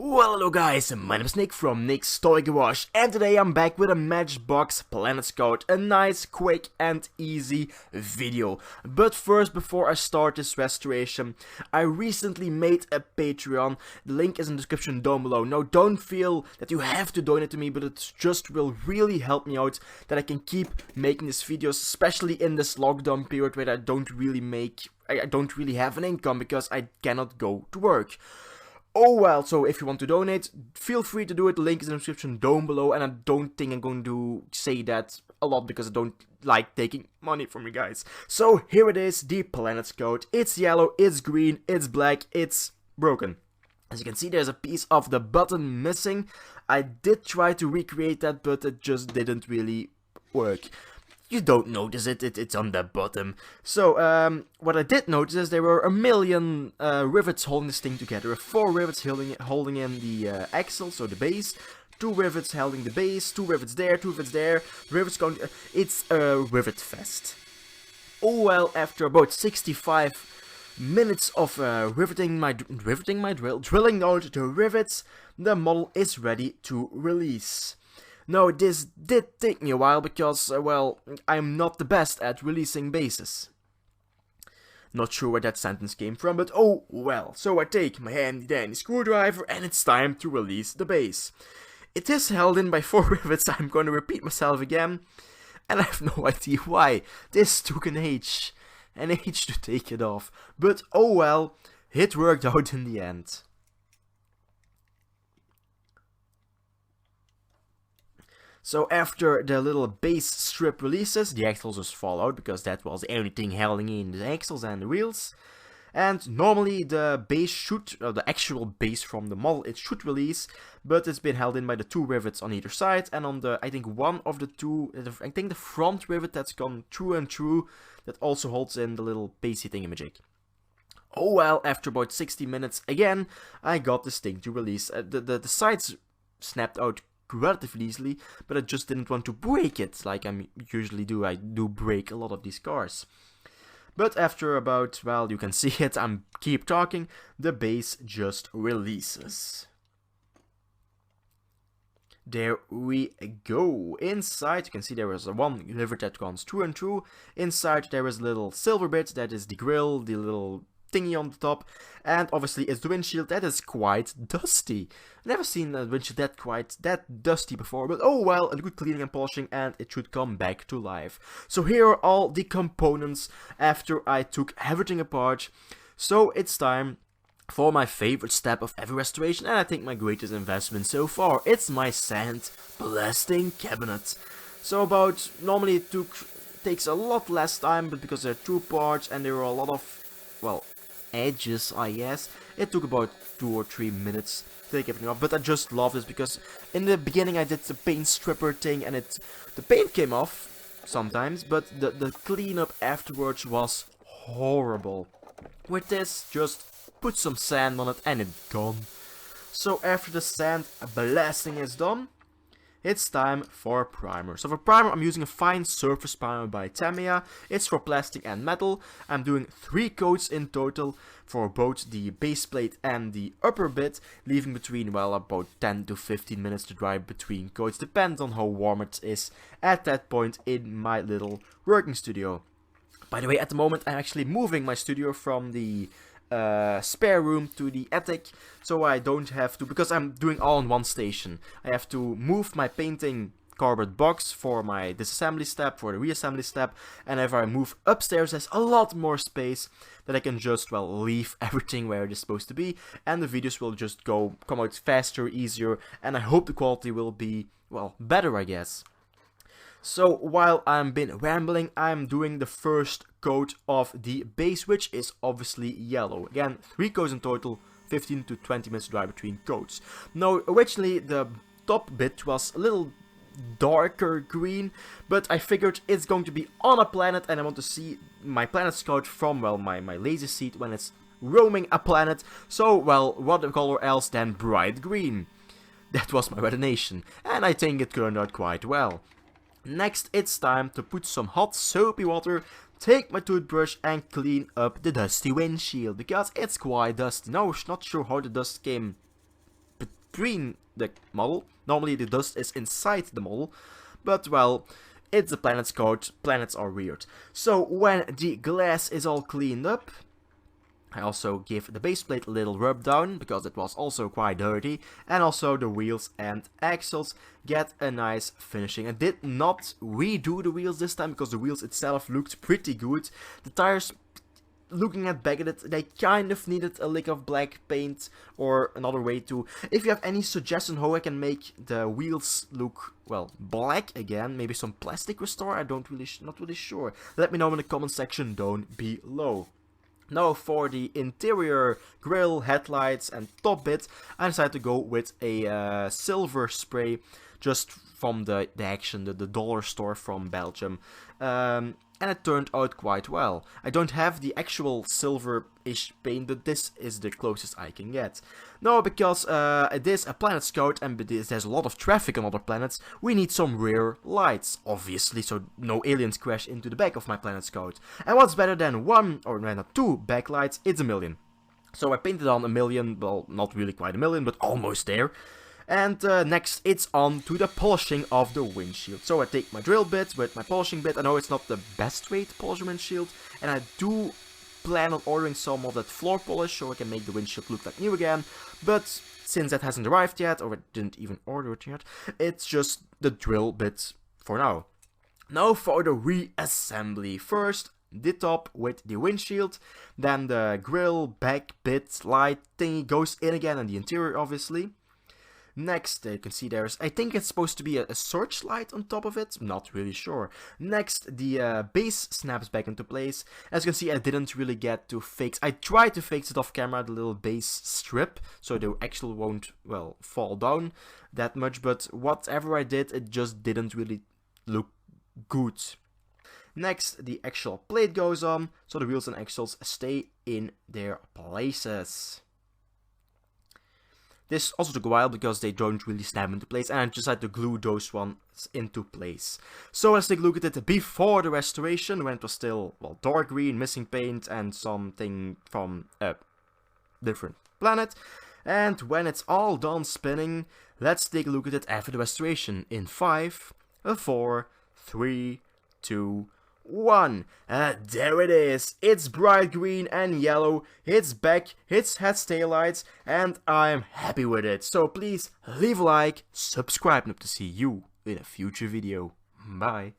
Well, hello guys, my name is Nick from Nickstoygarage, and today I'm back with a Matchbox Planet Scout, a nice, quick and easy video. But first, before I start this restoration, I recently made a Patreon. The link is in the description down below. Now, don't feel that you have to donate to me, but it just will really help me out that I can keep making these videos, especially in this lockdown period where I don't really have an income because I cannot go to work. Oh well, so if you want to donate, feel free to do it. The link is in the description down below, and I don't think I'm going to say that a lot because I don't like taking money from you guys. So here it is, the Planet Scout. It's yellow, it's green, it's black, it's broken. As you can see, there's a piece of the button missing. I did try to recreate that, but it just didn't really work. You don't notice it, it's on the bottom. So, what I did notice is there were a million rivets holding this thing together. 4 rivets holding in the axle, so the base. 2 rivets holding the base, 2 rivets there, 2 rivets there. Rivets going. It's a rivet fest. Oh well, after about 65 minutes of drilling out the rivets, the model is ready to release. Now, this did take me a while because, well, I'm not the best at releasing bases. Not sure where that sentence came from, but oh well. So I take my handy dandy screwdriver and it's time to release the base. It is held in by 4 rivets. I'm going to repeat myself again, and I have no idea why. This took an age to take it off. But oh well, it worked out in the end. So after the little base strip releases, the axles just fall out because that was the only thing holding in the axles and the wheels. And normally the base the actual base from the model, it should release, but it's been held in by the 2 rivets on either side, and on the, I think one of the 2, I think the front rivet that's gone through and through, that also holds in the little basey thingamajig. Oh well, after about 60 minutes again, I got this thing to release. The sides snapped out relatively easily, but I just didn't want to break it like I usually do. I do break a lot of these cars. But after about, well, you can see it, I'm keep talking, the base just releases. There we go. Inside, you can see there is a 1 rivet that goes through and through. Inside there is a little silver bit, that is the grille, the little thingy on the top, and obviously it's the windshield that is quite dusty. Never seen a windshield that dusty before, but oh well, a good cleaning and polishing and it should come back to life. So here are all the components after I took everything apart. So it's time for my favorite step of every restoration, and I think my greatest investment so far. It's my sand blasting cabinet. So normally it takes a lot less time, but because there are 2 parts and there are a lot of, well, edges, I guess, it took about 2 or 3 minutes to take everything off. But I just love this because in the beginning I did the paint stripper thing and the paint came off sometimes, but the cleanup afterwards was horrible. With this, just put some sand on it and it's gone. So after the sand blasting is done, it's time for primer. So for primer, I'm using a fine surface primer by Tamiya. It's for plastic and metal. I'm doing 3 coats in total for both the base plate and the upper bit, leaving between, well, about 10 to 15 minutes to dry between coats, depends on how warm it is at that point in my little working studio. By the way, at the moment I'm actually moving my studio from the spare room to the attic, so I don't have to, because I'm doing all in one station. I have to move my painting cardboard box for my disassembly step, for the reassembly step, and if I move upstairs there's a lot more space that I can just, well, leave everything where it is supposed to be, and the videos will just come out faster, easier, and I hope the quality will be, well, better, I guess. So while I've been rambling, I'm doing the first coat of the base, which is obviously yellow. Again, 3 coats in total, 15 to 20 minutes dry between coats. Now, originally the top bit was a little darker green, but I figured it's going to be on a planet and I want to see my Planet Scout from, well, my lazy seat when it's roaming a planet. So, well, what color else than bright green? That was my imagination, and I think it turned out quite well. Next, it's time to put some hot soapy water, take my toothbrush and clean up the dusty windshield, because it's quite dusty. Now, I'm not sure how the dust came screen the model. Normally the dust is inside the model, but well, it's a Planet Scout, planets are weird. So when the glass is all cleaned up, I also give the base plate a little rub down, because it was also quite dirty, and also the wheels and axles get a nice finishing. I did not redo the wheels this time, because the wheels itself looked pretty good. The tires, looking back at it, they kind of needed a lick of black paint, or another way to... If you have any suggestion how I can make the wheels look, well, black again, maybe some plastic restore, not really sure. Let me know in the comment section down below. Now for the interior grille, headlights and top bit, I decided to go with a silver spray, just from the Action, the dollar store from Belgium. And it turned out quite well. I don't have the actual silver-ish paint, but this is the closest I can get. No, because it is a Planet Scout and there's a lot of traffic on other planets, we need some rear lights, obviously, so no aliens crash into the back of my Planet Scout. And what's better than one, or not two, backlights? It's a million. So I painted on a million, well, not really quite a million, but almost there. And next, it's on to the polishing of the windshield. So I take my drill bit with my polishing bit. I know it's not the best way to polish a windshield, and I do plan on ordering some of that floor polish so I can make the windshield look like new again. But since that hasn't arrived yet, or I didn't even order it yet, it's just the drill bit for now. Now for the reassembly. First, the top with the windshield, then the grill, back bit, light thingy goes in again, and the interior obviously. Next, you can see there's, I think it's supposed to be a searchlight on top of it, not really sure. Next, the base snaps back into place. As you can see, I didn't really get to fix, I tried to fix it off camera, the little base strip, so the axle won't, well, fall down that much, but whatever I did, it just didn't really look good. Next, the actual plate goes on, so the wheels and axles stay in their places. This also took a while because they don't really snap into place, and I just had to glue those ones into place. So let's take a look at it before the restoration, when it was still, well, dark green, missing paint, and something from a different planet. And when it's all done spinning, let's take a look at it after the restoration in 5, 4, 3, 2, 1. There it is. It's bright green and yellow. It's back. It's has taillights, and I'm happy with it. So please leave a like, subscribe, and hope to see you in a future video. Bye.